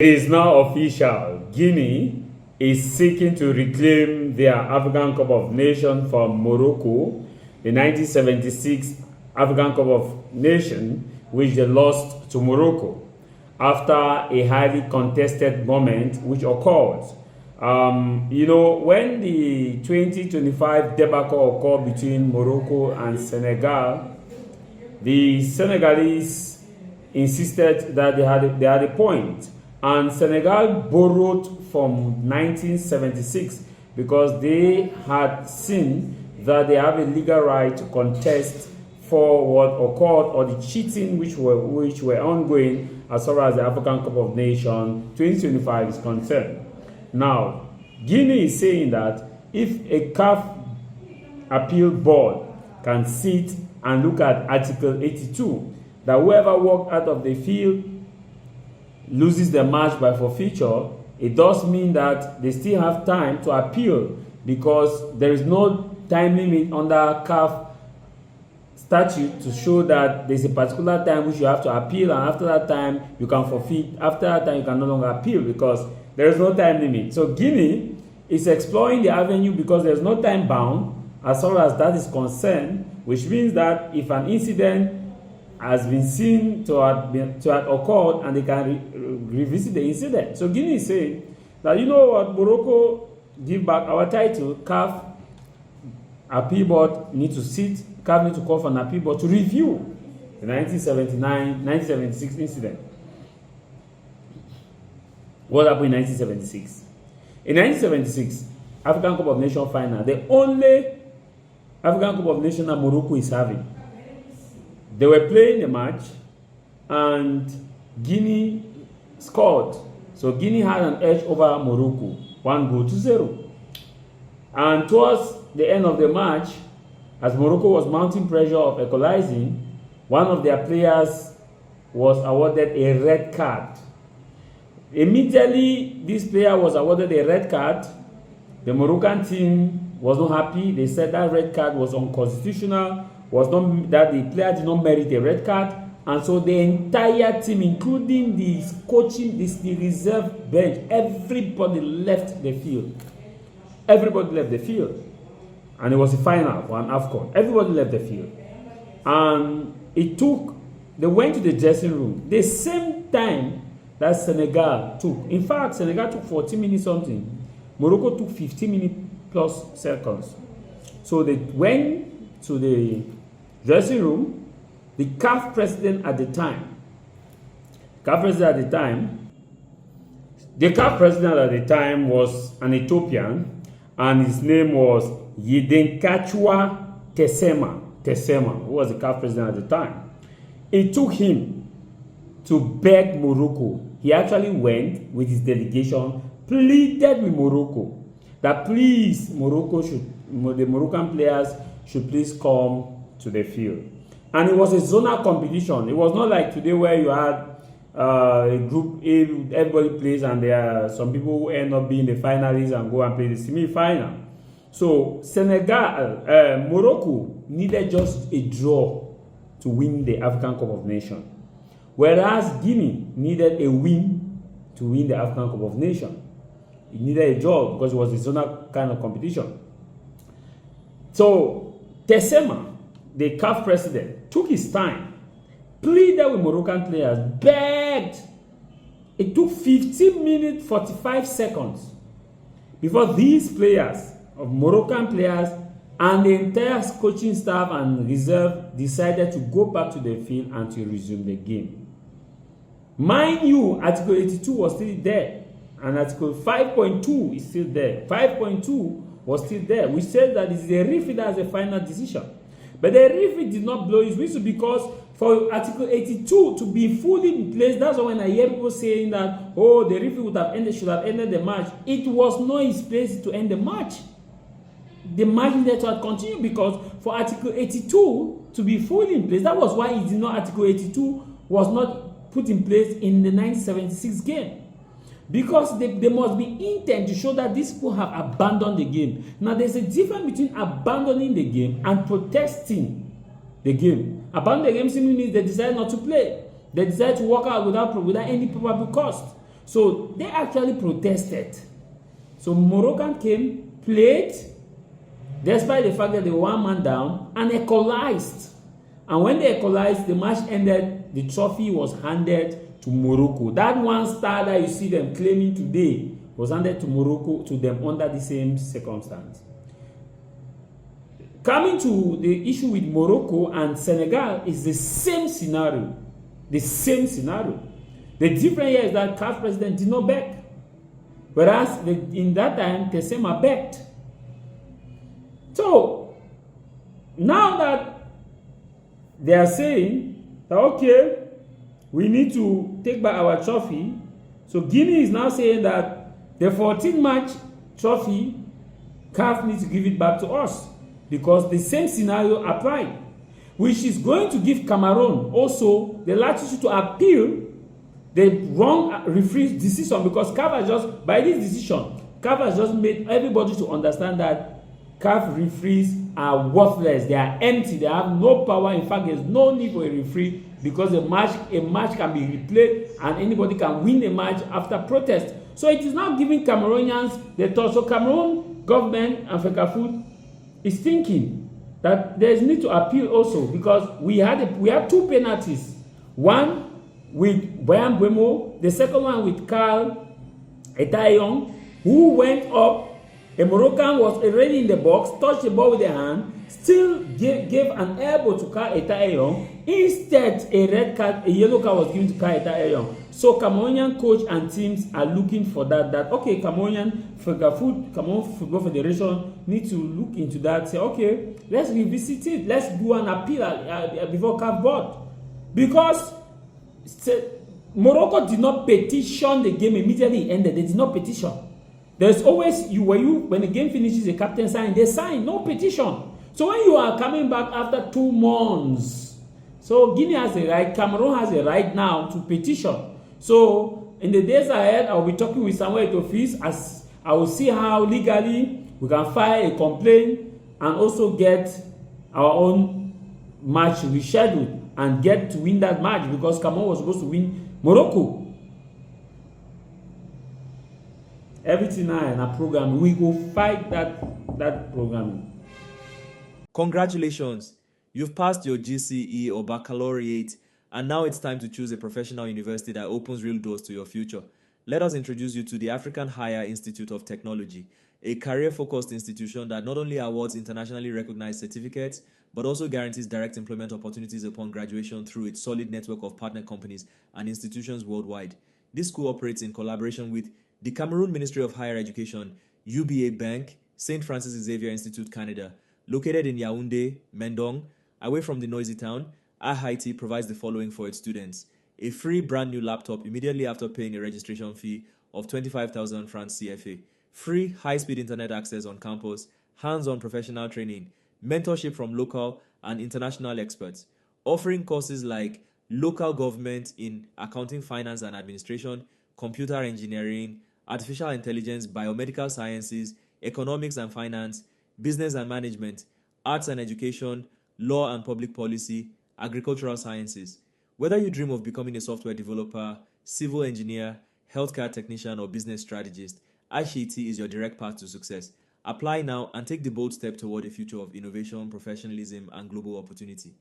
It is now official. Guinea is seeking to reclaim their African Cup of Nations from Morocco, the 1976 African Cup of Nations, which they lost to Morocco after a highly contested moment which occurred. When the 2025 debacle occurred between Morocco and Senegal, the Senegalese insisted that they had a point. And Senegal borrowed from 1976 because they had seen that they have a legal right to contest for what occurred or the cheating which were ongoing as far as the African Cup of Nations 2025 is concerned. Now, Guinea is saying that if a CAF appeal board can sit and look at Article 82, that whoever walked out of the field loses the match by forfeiture, it does mean that they still have time to appeal because there is no time limit under CAF statute to show that there's a particular time which you have to appeal, and after that time you can forfeit. After that time you can no longer appeal because there is no time limit. So Guinea is exploring the avenue because there's no time bound as far as that is concerned, which means that if an incident has been seen to have occurred and they can revisit the incident. So Guinea is saying that, you know what, Morocco give back our title, CAF appeal board need to sit, CAF need to call for an appeal board to review the 1976 incident. What happened in 1976? In 1976, African Cup of Nations final, the only African Cup of Nations that Morocco is having. They were playing the match and Guinea scored. So Guinea had an edge over Morocco, 1-0. And towards the end of the match, as Morocco was mounting pressure of equalizing, one of their players was awarded a red card. Immediately, this player was awarded a red card. The Moroccan team was not happy. They said that red card was unconstitutional. That the player did not merit a red card, and so the entire team, including the coaching, the reserve bench, everybody left the field. Everybody left the field, and it was a final for an AFCON. Everybody left the field, and they went to the dressing room the same time that Senegal took. In fact, Senegal took 14 minutes something. Morocco took 15 minutes plus seconds. So they went to the dressing room. The CAF president at the time was an Ethiopian, and his name was Yedenkachwa Tessema, who was the CAF president at the time. It took him to beg Morocco. He actually went with his delegation, pleaded with Morocco that please, the Moroccan players should please come to the field. And it was a zonal competition. It was not like today where you had a group A, everybody plays, and there are some people who end up being the finalists and go and play the semi-final. So Morocco needed just a draw to win the African Cup of Nations, whereas Guinea needed a win to win the African Cup of Nations. It needed a draw because it was a zonal kind of competition. So Tessema, the CAF president, took his time, pleaded with Moroccan players, begged. It took 15 minutes, 45 seconds before these players, of Moroccan players, and the entire coaching staff and reserve decided to go back to the field and to resume the game. Mind you, Article 82 was still there, and Article 5.2 is still there. 5.2 was still there, which says that it's the referee that has a final decision. But the referee did not blow his whistle because for Article 82 to be fully in place, that's when I hear people saying that, oh, the referee should have ended the match. It was not his place to end the match. The match needed to continue because for Article 82 to be fully in place, that was why Article 82 was not put in place in the 1976 game. Because there must be intent to show that these people have abandoned the game. Now, there's a difference between abandoning the game and protesting the game. Abandoning the game simply means they decide not to play. They decide to walk out without any probable cost. So they actually protested. So Moroccan came, played, despite the fact that they were one man down, and equalized. And when they equalized, the match ended, the trophy was handed to Morocco. That one star that you see them claiming today was handed to Morocco, to them under the same circumstance. Coming to the issue with Morocco and Senegal is the same scenario. The same scenario. The difference here is that CAF president did not beg. Whereas in that time, Tessema begged. So, now that they are saying that, okay, we need to take back our trophy, so Guinea is now saying that the 14-match trophy, CAF needs to give it back to us because the same scenario applied, which is going to give Cameroon also the latitude to appeal the wrong referee's decision, because CAF has just, by this decision, CAF has just made everybody to understand that CAF referees are worthless, they are empty, they have no power. In fact, there's no need for a referee because a match can be replayed and anybody can win a match after protest. So it is now giving Cameroonians the thought. So Cameroon government and FECAFOOT is thinking that there is need to appeal also, because we had two penalties. One with Brian Buemo, the second one with Carl Etayong, who went up. A Moroccan was already in the box, touched the ball with the hand, still gave an elbow to Carl Etayong. Instead, a yellow card was given to Carl Etayong. So Cameroonian coach and teams are looking for that okay, Cameroon Football Federation need to look into that, say, okay, let's revisit it, let's do an appeal before CAF board. Because Morocco did not petition the game immediately ended. They did not petition. There's always when the game finishes, the captain sign, they sign, no petition. So when you are coming back after 2 months, so Guinea has a right, Cameroon has a right now to petition. So in the days ahead, I'll be talking with Samuel Etofis as I will see how legally we can file a complaint and also get our own match rescheduled and get to win that match, because Cameroon was supposed to win Morocco. Everything now in our program, we go fight that programming. Congratulations, you've passed your GCE or baccalaureate, and now it's time to choose a professional university that opens real doors to your future. Let us introduce you to the African Higher Institute of Technology, a career-focused institution that not only awards internationally recognized certificates, but also guarantees direct employment opportunities upon graduation through its solid network of partner companies and institutions worldwide. This school operates in collaboration with the Cameroon Ministry of Higher Education, UBA Bank, St. Francis Xavier Institute, Canada. Located in Yaoundé, Mendong, away from the noisy town, AHIT provides the following for its students: a free brand new laptop immediately after paying a registration fee of 25,000 francs CFA, free high-speed internet access on campus, hands-on professional training, mentorship from local and international experts, offering courses like local government in accounting, finance and administration, computer engineering, artificial intelligence, biomedical sciences, economics and finance, business and management, arts and education, law and public policy, agricultural sciences. Whether you dream of becoming a software developer, civil engineer, healthcare technician, or business strategist, AHIT is your direct path to success. Apply now and take the bold step toward a future of innovation, professionalism, and global opportunity.